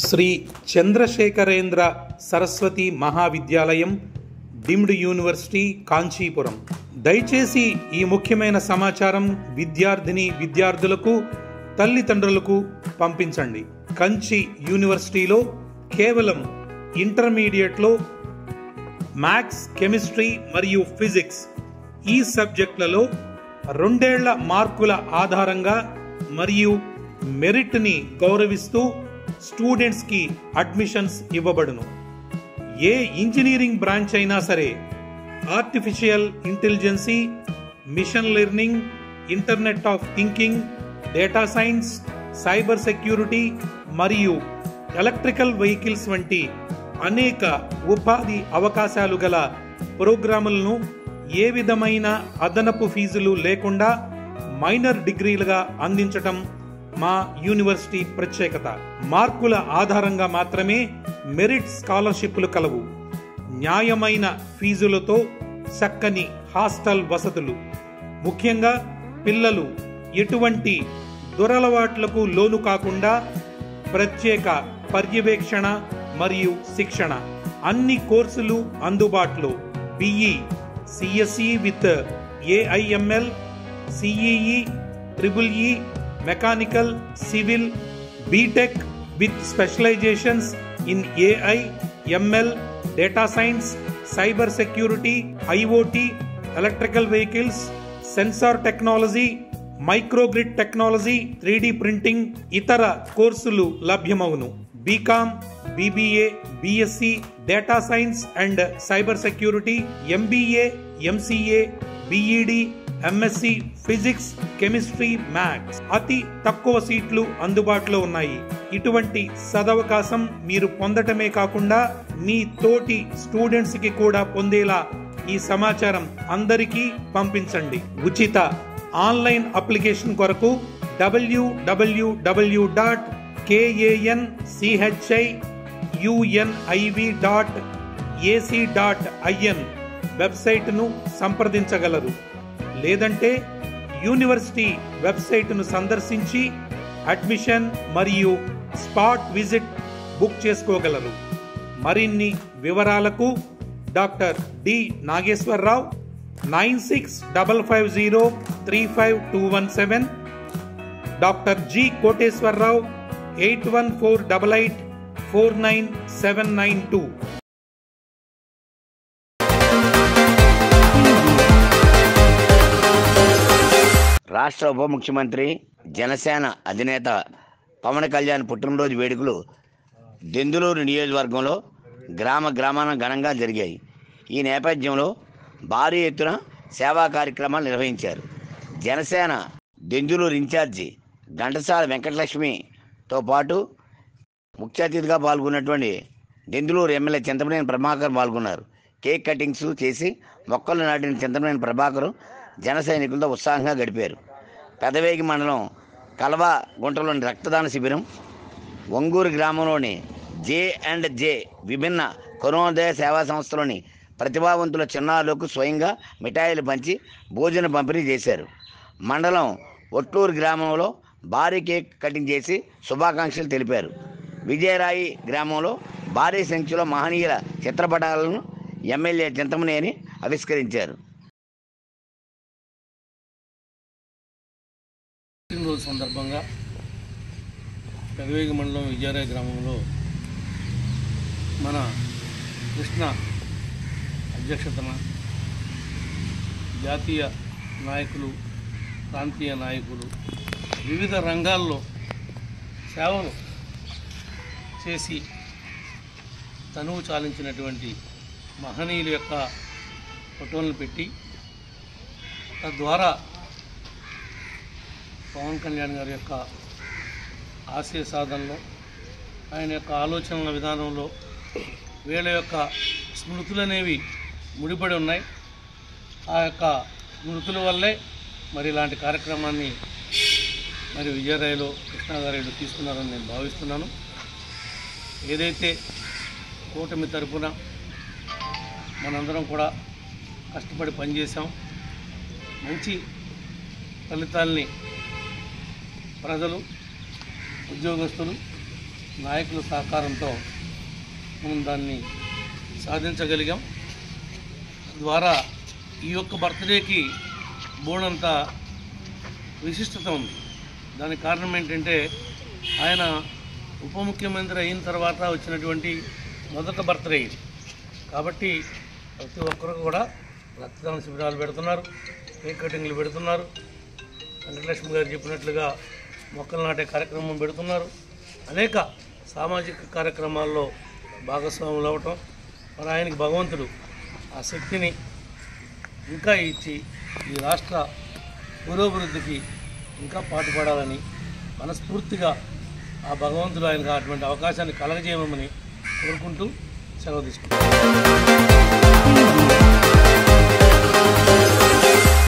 Shri Chandrasekharendra Saraswathi Mahavidyalaya deemed university Kanchipuram. దయచేసి ఈ ముఖ్యమైన సమాచారం విద్యార్థులకు తల్లిదండ్రులకు పంపించండి. కంచి యూనివర్సిటీలో కేవలం ఇంటర్మీడియట్లో మ్యాథ్స్, కెమిస్ట్రీ మరియు ఫిజిక్స్ ఈ సబ్జెక్టులలో 2 ఏళ్ల మార్కుల ఆధారంగా మరియు మెరిట్ని గౌరవిస్తూ స్టూడెంట్స్కి అడ్మిషన్స్ ఇవ్వబడును. ఏ ఇంజనీరింగ్ బ్రాంచ్ అయినా సరే artificial intelligence, machine learning, internet of thinking, data science, cyber security మరియు ఎలక్ట్రికల్ వెహికల్స్ వంటి అనేక ఉపాధి అవకాశాలు గల ప్రోగ్రాములను ఏ విధమైన అదనపు ఫీజులు లేకుండా మైనర్ డిగ్రీలుగా అందించటం మా యూనివర్సిటీ ప్రత్యేకత. మార్కుల ఆధారంగా మాత్రమే మెరిట్ స్కాలర్షిప్లు కలవు. న్యాయమైన ఫీజులతో చక్కని హాస్టల్ వసతులు. ముఖ్యంగా పిల్లలు ఎటువంటి దురలవాట్లకు లోను కాకుండా ప్రత్యేక పర్యవేక్షణ మరియు శిక్షణ. అన్ని కోర్సులు అందుబాటులో. BE, CSE with AIML, CEE, EEE, mechanical, civil, బీటెక్ with specialisations in AI, ML, data science, cyber security, IoT, electrical vehicles, sensor technology, microgrid technology, 3D printing, ఇతర కోర్సులు లభ్యమవును. BCom, BBA, BSc, data science and cyber security, MBA, MCA, BEd, MSc physics, chemistry, maths. అతి తక్కువ సీట్లు అందుబాటులో ఉన్నాయి. ఇటువంటి సదవకాశం మీరు పొందటమే కాకుండా మీ తోటి స్టూడెంట్స్ కి కూడా పొందేలా ఈ సమాచారం అందరికీ పంపించండి. ఉచిత ఆన్లైన్ అప్లికేషన్ కొరకు www.kanchiuniv.ac.in వెబ్సైట్ను సంప్రదించగలరు. లేదంటే యూనివర్సిటీ వెబ్సైట్ను సందర్శించి అడ్మిషన్ మరియు స్పాట్ విజిట్ బుక్ చేసుకోగలరు. మరిన్ని వివరాలకు doctor D Nageswararao 9655035217, doctor G Koteswararao 8148849792. రాష్ట్ర ఉప ముఖ్యమంత్రి, జనసేన అధినేత పవన్ కళ్యాణ్ పుట్టినరోజు వేడుకలు దెందులూరు నియోజకవర్గంలో గ్రామాన ఘనంగా జరిగాయి. ఈ నేపథ్యంలో భారీ ఎత్తున సేవా కార్యక్రమాలు నిర్వహించారు. జనసేన దెందులూరు ఇన్ఛార్జి ఘంటసాల వెంకటలక్ష్మితో పాటు ముఖ్య అతిథిగా పాల్గొన్నటువంటి దెందులూరు ఎమ్మెల్యే చింతమనేని ప్రభాకర్ పాల్గొన్నారు. కేక్ కటింగ్స్ చేసి మొక్కలు నాటిన చింతమనేని ప్రభాకర్ జన సైనికులతో ఉత్సాహంగా గడిపారు. పెదవేగి మండలం కల్వా గుంటలోని రక్తదాన శిబిరం, ఒంగూరు గ్రామంలోని J&J విభిన్న కరుణోదయ సేవా సంస్థలోని ప్రతిభావంతుల చిన్నారులకు స్వయంగా మిఠాయిలు పంచి భోజన పంపిణీ చేశారు. మండలం ఒట్లూరు గ్రామంలో భారీ కేక్ కటింగ్ చేసి శుభాకాంక్షలు తెలిపారు. విజయరాయి గ్రామంలో భారీ సంఖ్యలో మహనీయుల చిత్రపటాలను ఎమ్మెల్యే చింతమనేని ఆవిష్కరించారు. పుట్టినరోజు సందర్భంగా పెదవేగి మండలం విజయరాయ గ్రామంలో మన కృష్ణ అధ్యక్షతన జాతీయ నాయకులు, ప్రాంతీయ నాయకులు వివిధ రంగాల్లో సేవలు చేసి తనువు చాలించినటువంటి మహనీయుల యొక్క ఫోటోలను పెట్టి తద్వారా పవన్ కళ్యాణ్ గారి యొక్క ఆశయ సాధనలో, ఆయన యొక్క ఆలోచనల విధానంలో వీళ్ళ యొక్క స్మృతులు అనేవి ముడిపడి ఉన్నాయి. ఆ యొక్క స్మృతుల వల్లే మరి ఇలాంటి కార్యక్రమాన్ని మరి విజయరాయలో కృష్ణాగారెడ్డి తీసుకున్నారని నేను భావిస్తున్నాను. ఏదైతే కూటమి తరపున మనందరం కూడా కష్టపడి పనిచేసాం, మంచి ఫలితాల్ని ప్రజలు, ఉద్యోగస్తులు నాయకుల సహకారంతో మనం దాన్ని సాధించగలిగాం. ద్వారా ఈ యొక్క బర్త్డేకి బోర్డంత విశిష్టత ఉంది. దానికి కారణం ఏంటంటే ఆయన ఉప ముఖ్యమంత్రి అయిన తర్వాత వచ్చినటువంటి మొదట బర్త్డే ఇది. కాబట్టి ప్రతి ఒక్కరు కూడా రక్తదాన శిబిరాలు పెడుతున్నారు, కేక్ కటింగ్లు పెడుతున్నారు, వెంకటలక్ష్మి గారు చెప్పినట్లుగా మొక్కలు నాటే కార్యక్రమం పెడుతున్నారు. అనేక సామాజిక కార్యక్రమాల్లో భాగస్వాములు అవ్వటం, మరి ఆయనకి భగవంతుడు ఆ శక్తిని ఇంకా ఇచ్చి ఈ రాష్ట్ర పురోభివృద్ధికి ఇంకా పాటుపడాలని మనస్ఫూర్తిగా ఆ భగవంతుడు ఆయనకు అటువంటి అవకాశాన్ని కలగజేయమని కోరుకుంటూ సెలవు తీసుకుంటాం.